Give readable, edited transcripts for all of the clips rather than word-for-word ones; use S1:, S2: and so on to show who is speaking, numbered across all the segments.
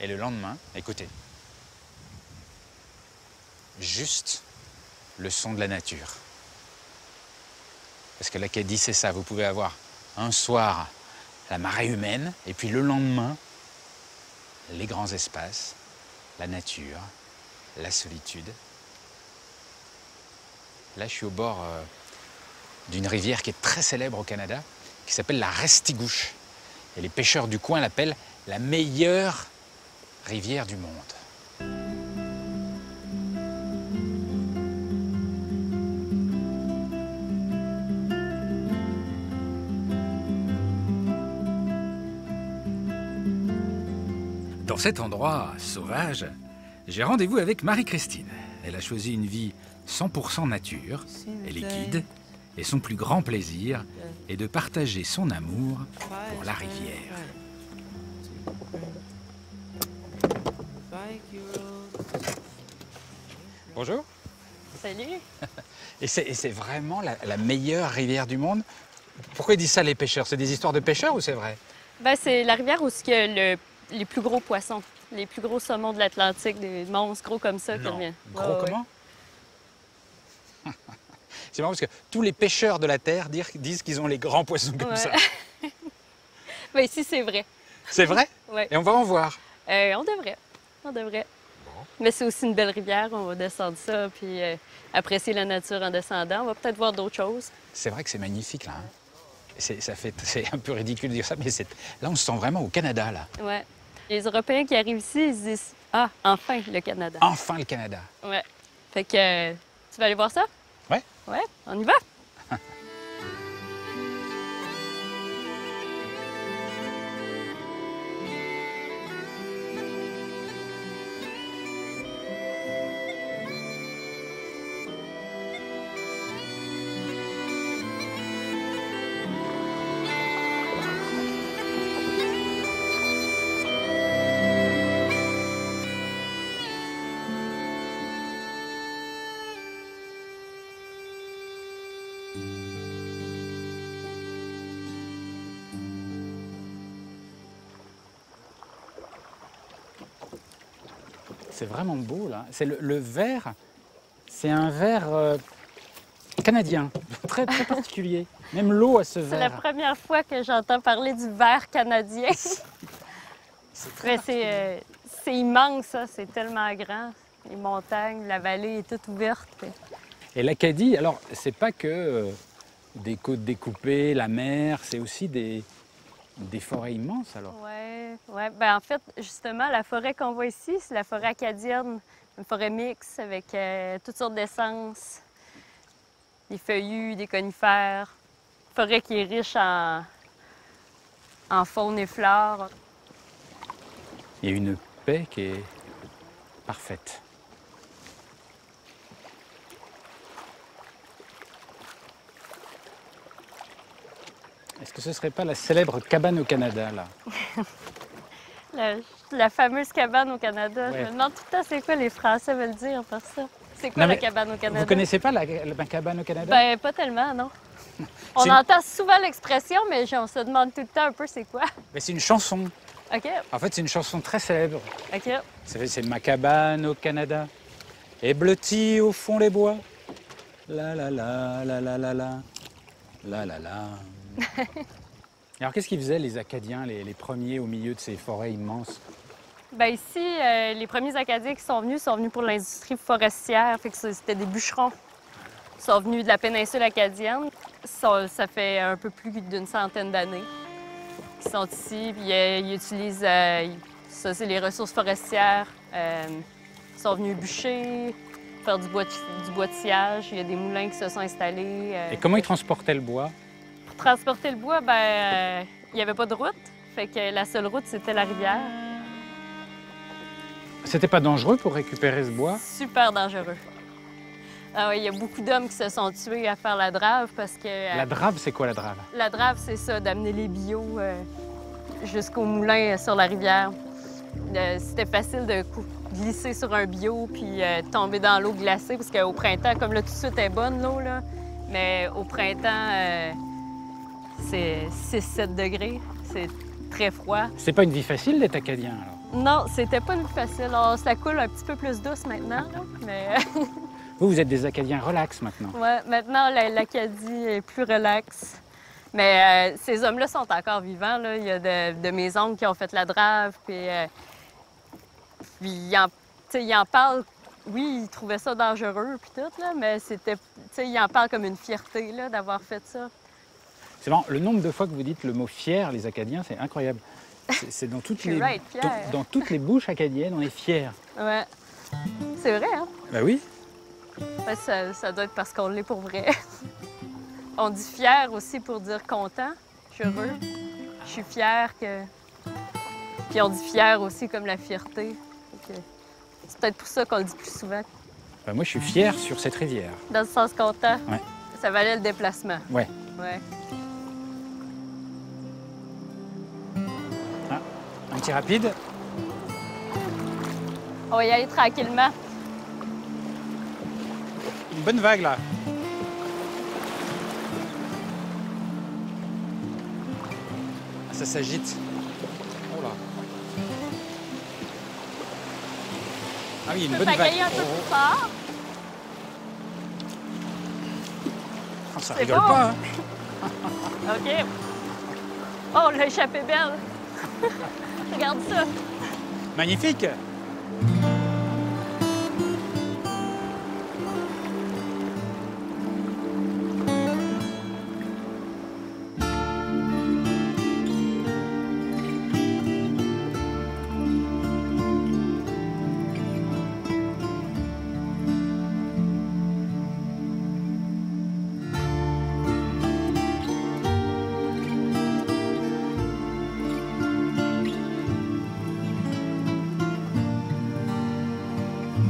S1: Et le lendemain, écoutez, juste le son de la nature. Parce que l'Acadie, c'est ça, vous pouvez avoir un soir la marée humaine, et puis le lendemain, les grands espaces, la nature, la solitude. Là, je suis au bord d'une rivière qui est très célèbre au Canada, qui s'appelle la Restigouche. Et les pêcheurs du coin l'appellent la meilleure rivière du monde. Dans cet endroit sauvage, j'ai rendez-vous avec Marie-Christine. Elle a choisi une vie 100% nature, elle est guide, et son plus grand plaisir est de partager son amour pour la rivière. Bonjour.
S2: Salut.
S1: Et c'est vraiment la meilleure rivière du monde? Pourquoi ils disent ça les pêcheurs? C'est des histoires de pêcheurs ou c'est vrai?
S2: Ben, c'est la rivière où il y a les plus gros poissons, les plus gros saumons de l'Atlantique, des monstres gros comme ça.
S1: Non.
S2: Comme...
S1: Gros comment? C'est marrant parce que tous les pêcheurs de la Terre disent qu'ils ont les grands poissons comme ça.
S2: Ben, ici, c'est vrai.
S1: C'est vrai?
S2: Oui.
S1: Et on va en voir.
S2: On devrait. On devrait. Bon. Mais c'est aussi une belle rivière. On va descendre ça, puis apprécier la nature en descendant. On va peut-être voir d'autres choses.
S1: C'est vrai que c'est magnifique, là. Hein? C'est un peu ridicule de dire ça, mais là, on se sent vraiment au Canada, là.
S2: Oui. Les Européens qui arrivent ici, ils se disent « Ah, enfin le Canada! »
S1: Enfin le Canada!
S2: Oui. Fait que tu vas aller voir ça?
S1: Oui.
S2: Oui, on y va!
S1: C'est vraiment beau, là. C'est le verre, c'est un verre canadien, très, très particulier. Même l'eau a ce verre.
S2: C'est la première fois que j'entends parler du verre canadien. C'est immense, ça. C'est tellement grand. Les montagnes, la vallée est toute ouverte.
S1: Et l'Acadie, alors, c'est pas que des côtes découpées, la mer, c'est aussi des forêts immenses, alors.
S2: Oui. Ouais. Ben, en fait, justement, la forêt qu'on voit ici, c'est la forêt acadienne, une forêt mixte avec toutes sortes d'essences, des feuillus, des conifères, une forêt qui est riche en faune et flore.
S1: Il y a une paix qui est parfaite. Est-ce que ce ne serait pas la célèbre cabane au Canada, là?
S2: La fameuse cabane au Canada.
S1: Ouais.
S2: Je me demande tout le temps c'est quoi les Français veulent dire par ça. C'est quoi la cabane au Canada?
S1: Vous connaissez pas la cabane au Canada?
S2: Ben, pas tellement, non. On entend souvent l'expression, mais on se demande tout le temps un peu c'est quoi.
S1: Ben, c'est une chanson.
S2: OK.
S1: En fait, c'est une chanson très célèbre.
S2: OK.
S1: C'est ma cabane au Canada, et blottie au fond les bois. La la la la la la la la la la. Alors, qu'est-ce qu'ils faisaient, les Acadiens, les premiers au milieu de ces forêts immenses?
S2: Bien, ici, les premiers Acadiens qui sont venus pour l'industrie forestière. Fait que c'était des bûcherons. Ils sont venus de la péninsule acadienne. Ça fait un peu plus d'une centaine d'années qu'ils sont ici. Puis ils utilisent, ça, c'est les ressources forestières. Ils sont venus bûcher, faire du bois de sciage. Il y a des moulins qui se sont installés.
S1: Et comment ils transportaient le bois?
S2: Pour transporter le bois, ben, il n'y avait pas de route. Fait que la seule route, c'était la rivière.
S1: C'était pas dangereux pour récupérer ce bois?
S2: Super dangereux. Ah oui, il y a beaucoup d'hommes qui se sont tués à faire la drave parce que...
S1: La drave, c'est quoi la drave?
S2: La drave, c'est ça, d'amener les bio jusqu'au moulin sur la rivière. C'était facile de glisser sur un bio puis tomber dans l'eau glacée parce qu'au printemps, comme là, tout de suite est bonne l'eau, là, mais au printemps, c'est 6-7 degrés. C'est très froid.
S1: C'est pas une vie facile d'être Acadien, alors?
S2: Non, c'était pas une facile. Alors, ça coule un petit peu plus douce maintenant, là, mais
S1: Vous êtes des Acadiens relax maintenant.
S2: ouais, maintenant, l'Acadie est plus relaxe. Mais ces hommes-là sont encore vivants. Là. Il y a de mes oncles qui ont fait la drave, puis ils en parlent. Oui, ils trouvaient ça dangereux, puis tout, là, mais ils en parlent comme une fierté là, d'avoir fait ça.
S1: C'est marrant, le nombre de fois que vous dites le mot fier, les Acadiens, c'est incroyable. C'est dans toutes les dans toutes les bouches acadiennes, on est fiers.
S2: Ouais, c'est vrai, hein?
S1: Bah oui.
S2: Ouais, ça doit être parce qu'on l'est pour vrai. On dit fier aussi pour dire content. Je suis heureux. Je suis fière que. Puis on dit fier aussi comme la fierté. C'est peut-être pour ça qu'on le dit plus souvent.
S1: Bah moi, je suis fier sur cette rivière.
S2: Dans le sens content.
S1: Ouais.
S2: Ça valait le déplacement.
S1: Ouais.
S2: Ouais.
S1: Ah, un petit rapide.
S2: On va y aller tranquillement.
S1: Une bonne vague là. Ah, ça s'agite. Oh là. Ah oui, une bonne vague.
S2: Pagayer un peu plus fort.
S1: Oh, ça
S2: C'est
S1: rigole
S2: bon.
S1: pas. Hein.
S2: OK. Oh, l'échappée belle. Regarde ça.
S1: Magnifique.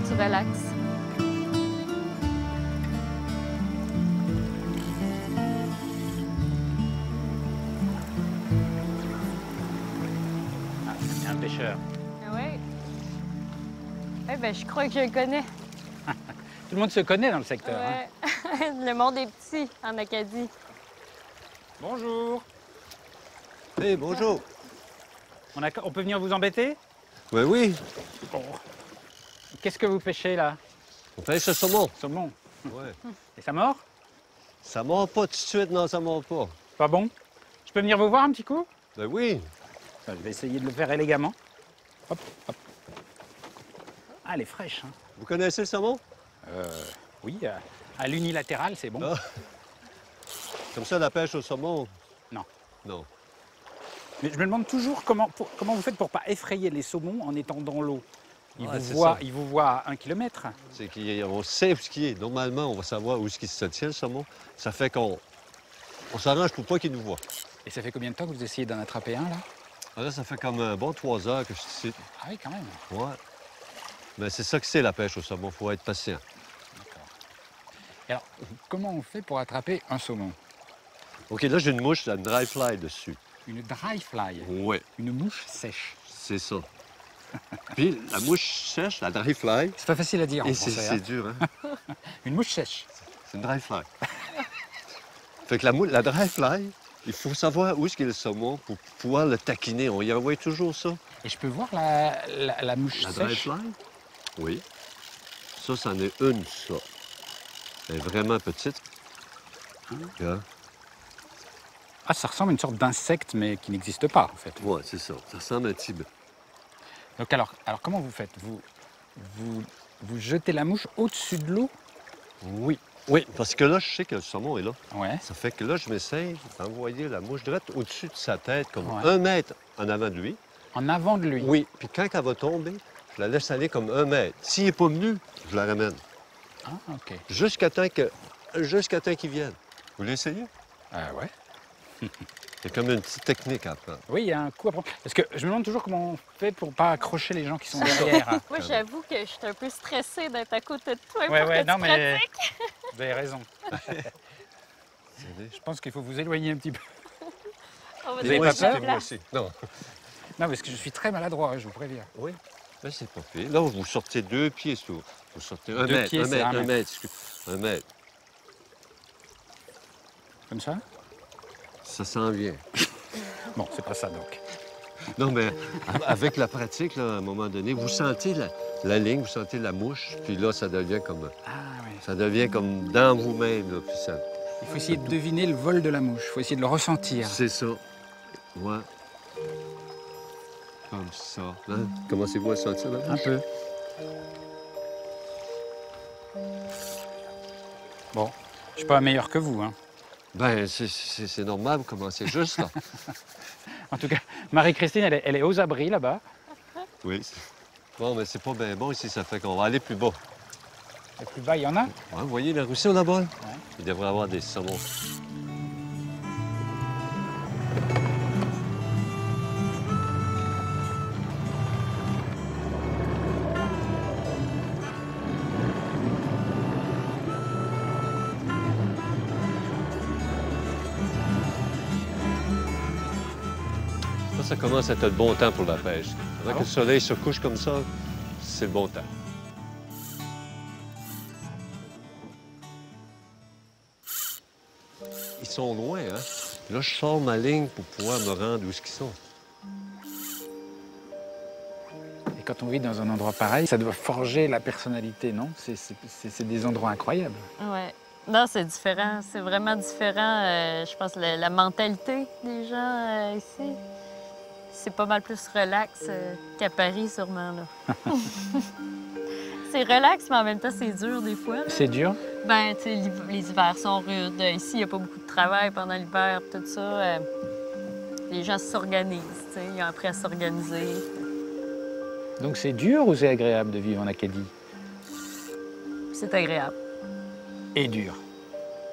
S2: Tu relaxes.
S1: Ah, il y a un pêcheur.
S2: Ah oui. Eh bien, je crois que je le connais.
S1: Tout le monde se connaît dans le secteur. Hein.
S2: Ouais. Le monde est petit en Acadie.
S1: Bonjour.
S3: Hey, bonjour.
S1: On peut venir vous embêter?
S3: Ben oui,
S1: Bon. Qu'est-ce que vous pêchez là?
S3: on pêche le saumon.
S1: Saumon.
S3: Ouais.
S1: Et ça mord?
S3: Ça mord pas tout de suite, non, ça mord pas.
S1: Pas bon? Je peux venir vous voir un petit coup?
S3: Ben oui.
S1: Je vais essayer de le faire élégamment. Hop, hop. Ah, elle est fraîche. Hein.
S3: Vous connaissez le saumon?
S1: Oui, à l'unilatéral, c'est bon.
S3: Ah. Comme ça, la pêche au saumon?
S1: Non.
S3: Non.
S1: Mais je me demande toujours comment vous faites pour pas effrayer les saumons en étant dans l'eau.
S3: Ouais, c'est
S1: Ils vous voient à 1 kilomètre.
S3: C'est qu'on sait où ce qui est. Normalement, on va savoir où ce qui se tient, le saumon. Ça fait qu'on s'arrange pour pas qu'il nous voit.
S1: Et ça fait combien de temps que vous essayez d'en attraper un, là?
S3: Ah, là, ça fait comme un bon 3 heures que je suis ici.
S1: Ah oui, quand même.
S3: Ouais. Mais c'est ça que c'est, la pêche au saumon. Faut être patient.
S1: D'accord. Et alors, comment on fait pour attraper un saumon?
S3: OK, là, j'ai une mouche, une dry fly dessus.
S1: Une dry fly,
S3: Ouais,
S1: une mouche sèche.
S3: c'est ça. Puis la mouche sèche, la dry fly,
S1: C'est pas facile à dire en
S3: et
S1: français.
S3: c'est
S1: Hein.
S3: dur, hein?
S1: Une mouche sèche.
S3: C'est une dry fly. Fait que la dry fly, il faut savoir où est-ce qu'il y a le saumon pour pouvoir le taquiner. On y envoie toujours ça.
S1: Et je peux voir la mouche
S3: La dry
S1: sèche?
S3: fly? Oui. Ça, c'en est une, ça. Elle est vraiment petite. Regarde.
S1: Ah, ça ressemble à une sorte d'insecte, mais qui n'existe pas, en fait.
S3: Ouais, c'est ça. Ça ressemble à un petit peu.
S1: Donc alors comment vous faites? Vous jetez la mouche au-dessus de l'eau?
S3: Oui. Oui, parce que là, je sais que le saumon est là.
S1: Ouais.
S3: Ça fait que là, je m'essaye d'envoyer la mouche droite au-dessus de sa tête, comme
S1: Ouais.
S3: 1 mètre en avant de lui.
S1: En avant de lui?
S3: Oui. Puis quand elle va tomber, je la laisse aller comme 1 mètre. S'il n'est pas venu, je la ramène.
S1: Ah, OK.
S3: Jusqu'à temps qu'il vienne. Vous l'essayez?
S1: Ouais.
S3: C'est comme une petite technique à apprendre.
S1: Oui, il y a un coup à prendre. Parce que je me demande toujours comment on fait pour pas accrocher les gens qui sont derrière.
S2: Moi, j'avoue que je suis un peu stressée d'être à côté de toi
S1: Ouais,
S2: pour
S1: ouais,
S2: que
S1: non,
S2: tu
S1: mais
S2: pratiques.
S1: vous avez raison. Je pense qu'il faut vous éloigner un petit peu.
S2: On va
S1: Vous avez
S2: te
S1: pas
S2: laisser la
S1: peur?
S3: Moi
S2: place.
S3: aussi. Non.
S1: Non, parce que je suis très maladroit, je vous préviens.
S3: Oui. Mais c'est pas pire. Là, vous sortez 2 pieds, c'est tout. Vous sortez 1
S1: 2
S3: mètre,
S1: pieds,
S3: 1
S1: c'est
S3: mètre,
S1: 1
S3: 1
S1: mètre.
S3: mètre, excuse. 1 mètre.
S1: Comme ça?
S3: Ça s'en vient.
S1: Bon, c'est pas ça donc.
S3: Non, mais avec la pratique, là, à un moment donné, vous sentez la ligne, vous sentez la mouche, puis là, ça devient comme...
S1: Ah oui.
S3: Ça devient comme dans vous-même, là, puis ça...
S1: Il faut essayer de deviner le vol de la mouche. Il faut essayer de le ressentir.
S3: C'est ça. Ouais. Comme ça. Hein? Commencez-vous à sentir la
S1: Un
S3: mouche?
S1: peu. Bon, je suis pas meilleur que vous, hein.
S3: Ben, c'est normal, vous commencez juste, là.
S1: En tout cas, Marie-Christine, elle est aux abris là-bas.
S3: Oui. Bon, mais c'est pas bien bon ici, ça fait qu'on va aller plus bas.
S1: Et plus bas, il y en a.
S3: Ouais, vous voyez le ruisseau là-bas? Il devrait y avoir des saumons. Ça commence à être le bon temps pour la pêche. Avant que le soleil se couche comme ça, c'est le bon temps. Ils sont loin, hein? Là, je sors ma ligne pour pouvoir me rendre où ils sont.
S1: Et quand on vit dans un endroit pareil, ça doit forger la personnalité, non? C'est des endroits incroyables.
S2: Ouais. Non, c'est différent. C'est vraiment différent. Je pense la mentalité des gens ici, c'est pas mal plus relax qu'à Paris, sûrement, là. C'est relax, mais en même temps, c'est dur des fois.
S1: C'est dur?
S2: Ben, tu sais, les hivers sont rudes. Ici, il n'y a pas beaucoup de travail pendant l'hiver, tout ça. Les gens s'organisent, tu sais, ils ont appris à s'organiser.
S1: Donc c'est dur ou c'est agréable de vivre en Acadie?
S2: C'est agréable.
S1: Et dur.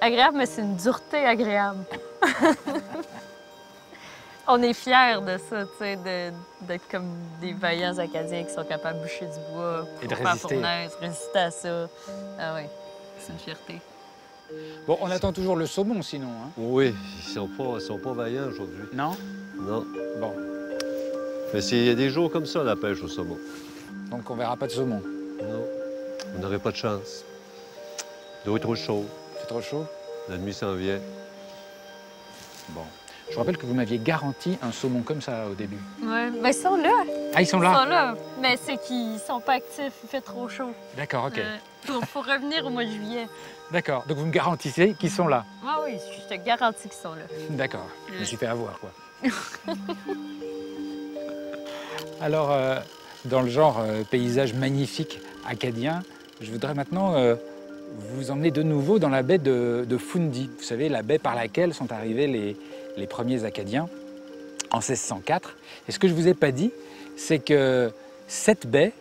S2: Agréable, mais c'est une dureté agréable. On est fiers de ça, tu sais, d'être comme des vaillants Acadiens qui sont capables de boucher du bois,
S1: et de
S2: faire
S1: résister.
S2: fournaise, résister à ça. Ah oui, c'est une fierté.
S1: Bon, on attend toujours le saumon sinon, hein?
S3: Oui, ils sont pas vaillants aujourd'hui.
S1: Non?
S3: Non.
S1: Bon,
S3: Mais il y a des jours comme ça, la pêche au saumon.
S1: donc on verra pas de saumon.
S3: Non. On n'aurait pas de chance. L'eau est trop chaude.
S1: C'est trop chaud?
S3: La nuit s'en vient.
S1: Bon. Je vous rappelle que vous m'aviez garanti un saumon comme ça au début.
S2: Oui, mais ils sont là.
S1: Ah, ils sont
S2: Ils
S1: là?
S2: sont là, mais c'est qu'ils sont pas actifs, il fait trop chaud.
S1: D'accord, ok.
S2: Faut revenir au mois de juillet.
S1: D'accord, donc vous me garantissez qu'ils sont là?
S2: Ah oui, je te garantis qu'ils sont là.
S1: D'accord, je me suis fait avoir, quoi. Alors, dans le genre paysage magnifique acadien, je voudrais maintenant vous emmener de nouveau dans la baie de Fundy. Vous savez, la baie par laquelle sont arrivés les premiers Acadiens en 1604. Et ce que je ne vous ai pas dit, c'est que cette baie,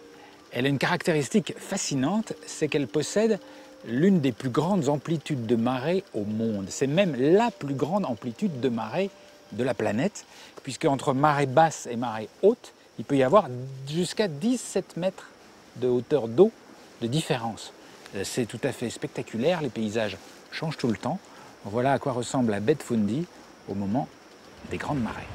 S1: elle a une caractéristique fascinante, c'est qu'elle possède l'une des plus grandes amplitudes de marée au monde. C'est même la plus grande amplitude de marée de la planète, puisque entre marée basse et marée haute, il peut y avoir jusqu'à 17 mètres de hauteur d'eau de différence. C'est tout à fait spectaculaire, les paysages changent tout le temps. Voilà à quoi ressemble la baie de Fundy au moment des grandes marées.